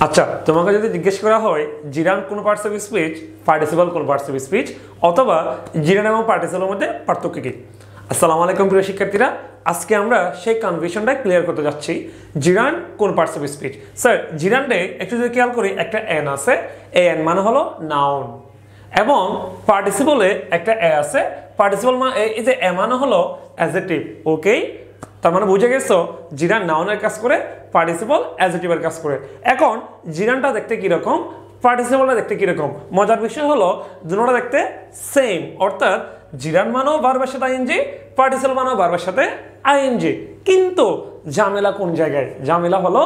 আচ্ছা, তোমাকে যদি জিজ্ঞেস করা হয় জিরান কোন পার্টস অফ স্পিচ, পার্টিসিপল কোন পার্টস অফ স্পিচ, অথবা জিরান এবং পার্টিসিপলের মধ্যে পার্থক্য কি? আসসালামু আলাইকুম প্রিয় শিক্ষার্থীরা, আজকে আমরা সেই কনফিউশনটা ক্লিয়ার করতে যাচ্ছি। জিরান কোন পার্টস অফ স্পিচ? স্যার, জিরানডে একটু যদি খেয়াল করি, একটা এন আছে, এ এন মানে হলো নাউন, এবং পার্টিসিপলে একটা এ আছে, পার্টিসিপল এই যে এ মানে হলো অ্যাডজেক্টিভ। ওকে, তার মানে বুঝে গেছো জিরান নাউনের কাজ করে, পার্টিসিপল অ্যাডজেক্টিভের কাজ করে। এখন জিরানটা দেখতে কিরকম, পার্টিসিপলটা দেখতে কিরকম? মজার বিষয় হলো দুটোটা দেখতে সেম, অর্থাৎ জিরান মানেও ভার্বের সাথে আইএনজি, পার্টিসিপল মানেও ভার্বের সাথে আইএনজি। কিন্তু ঝামেলা কোন জায়গায়? ঝামেলা হলো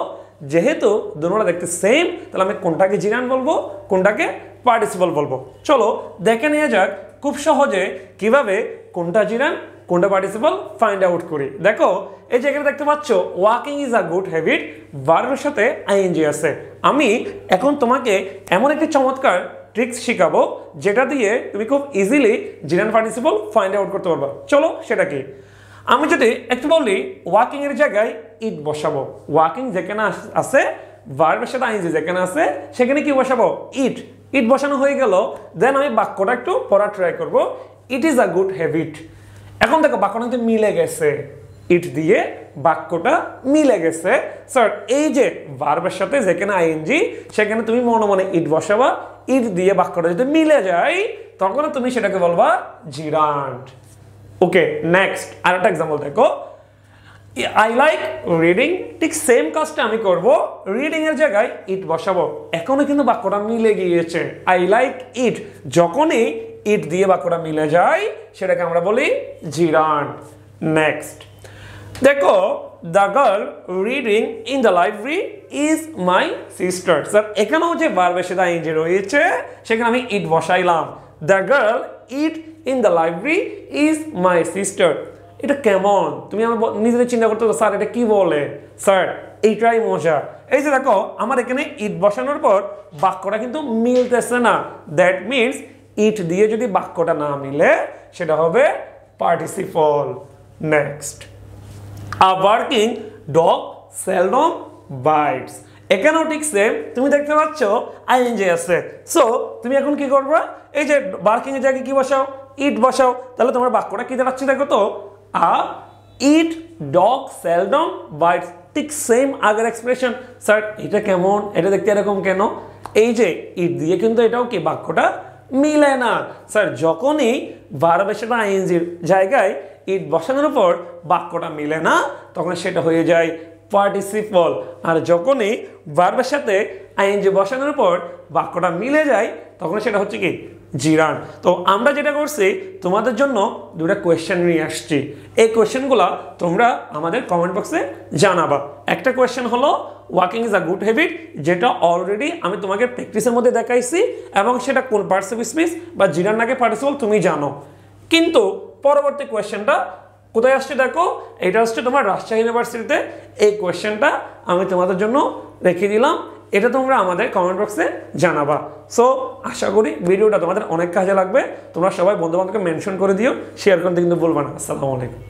যেহেতু দুটোটা দেখতে সেম, তাহলে আমি কোনটাকে জিরান বলবো, কোনটাকে পার্টিসিপল বলবো। চলো দেখে নিয়ে যাক খুব সহজে কিভাবে কোনটা জিরান কোনটা পার্টিসিপল ফাইন্ড আউট করি। দেখো, এই জায়গাটা দেখতে পাচ্ছ walking is a good habit, ভার্বের সাথে আইএনজি আছে। আমি এখন তোমাকে এমন একটি চমৎকার ট্রিক্স শিখাবো যেটা দিয়ে তুমি খুব easily gerund participle find out করতে পারবা। চলো সেটা কি? আমি যদি একটু বলি ওয়াকিং এর জায়গায় ইট বসাবো, ওয়াকিং যেখানে আছে ভার্বের সাথে আইএনজি যেখানে আছে সেখানে কি বসাবো? ইট। ইট বসানো হয়ে গেল, দেন আমি বাক্যটা একটু পড়া ট্রাই করব। It is a good habit. এখন দেখো বাক্যটা কিন্তু মিলে গেছে, ইট দিয়ে বাক্যটা মিলে গেছে। স্যার, এই যে ভার্বের সাথে যেখানে আইএনজি সেখানে তুমি মনে মনে ইট বসাবা, ইট দিয়ে বাক্যটা যদি মিলে যায় তখন তুমি সেটাকে বলবা জিরান্ড। ওকে, নেক্সট আরেকটা এক্সাম্পল দেখো, আই লাইক রিডিং। ঠিক সেম কাজটা আমি করব, রিডিং এর জায়গায় ইট বসাবো। এখনো কিন্তু বাক্যটা মিলে গিয়েছে, আই লাইক ইট। যখনই ইট দিয়ে বাক্যটা মিলে যায় সেটাকে আমরা বলি জিরান্ড। নেক্সট দেখো, the girl reading in the library is my sister. Sir, এখানেও যে ভার্বের সাথে আইএনজি রয়েছে সেখানে আমি ইট বসাইলাম। The girl it in the library is my sister. এটা কেমন? তুমি আমার নিজেদের চিন্তা করতে পারো, স্যার এটা কি বলে? স্যার, এইটাই মজা। এই যে দেখো, আমার এখানে ইট বসানোর পর বাক্যটা কিন্তু মিলতেছে না। দ্যাট মিনস ইট দিয়ে যদি বাক্যটা না মিলে সেটা হবে পার্টিসিপল। নেক্সট, আ ওয়ার্কিং ডগ সেলডম বাইটস। এখানেও ঠিক সেম, তুমি দেখতে পাচ্ছ আইএনজি আছে। সো তুমি এখন কি করবে? এই যে ওয়ার্কিং এর জায়গায় কি বসাও? ইট বসাও। তাহলে তোমার বাক্যটা কি দাঁড়াচ্ছে দেখো তো, আ ইট ডগ সেলডম বাইটস। ঠিক সেম আগের এক্সপ্রেশন। স্যার, এটা কেমন? এটা দেখতে এরকম কেন? এই যে ইট দিয়ে কিন্তু এটাও কি বাক্যটা মিলে না। স্যার, যখনই ভার্বের সাথে আইএনজির জায়গায় ইট বসানোর উপর বাক্যটা মিলে না তখন সেটা হয়ে যায় পার্টিসিপল। আর যখনই ভার্বের সাথে আইএনজি বসানোর পর বাক্যটা মিলে যায় তখন সেটা হচ্ছে কি জিরান। তো আমরা যেটা করছি, তোমাদের জন্য দুটা কোয়েশ্চেন নিয়ে আসছি। এই কোয়েশ্চেনগুলো তোমরা আমাদের কমেন্ট বক্সে জানাবা। একটা কোয়েশ্চেন হলো walking is a good habit, যেটা অলরেডি আমি তোমাকে প্র্যাকটিসের মধ্যে দেখাইছি, এবং সেটা কোন পার্টস অফ স্পিচ বা জিরান নাকি পার্টিসিপল তুমি জানো। কিন্তু পরবর্তী কোয়েশ্চেনটা কোথায় আসছে দেখো, এটা আসছে তোমার রাজশাহী ইউনিভার্সিটিতে। এই কোয়েশ্চেনটা আমি তোমাদের জন্য রেখে দিলাম, এটা তোমরা আমাদের কমেন্ট বক্সে জানাবা। সো আশা করি ভিডিওটা তোমাদের অনেক কাজে লাগবে। তোমরা সবাই বন্ধু বান্ধবকে মেনশন করে দিও, শেয়ার করতে কিন্তু ভুলবা না। আসসালামু আলাইকুম।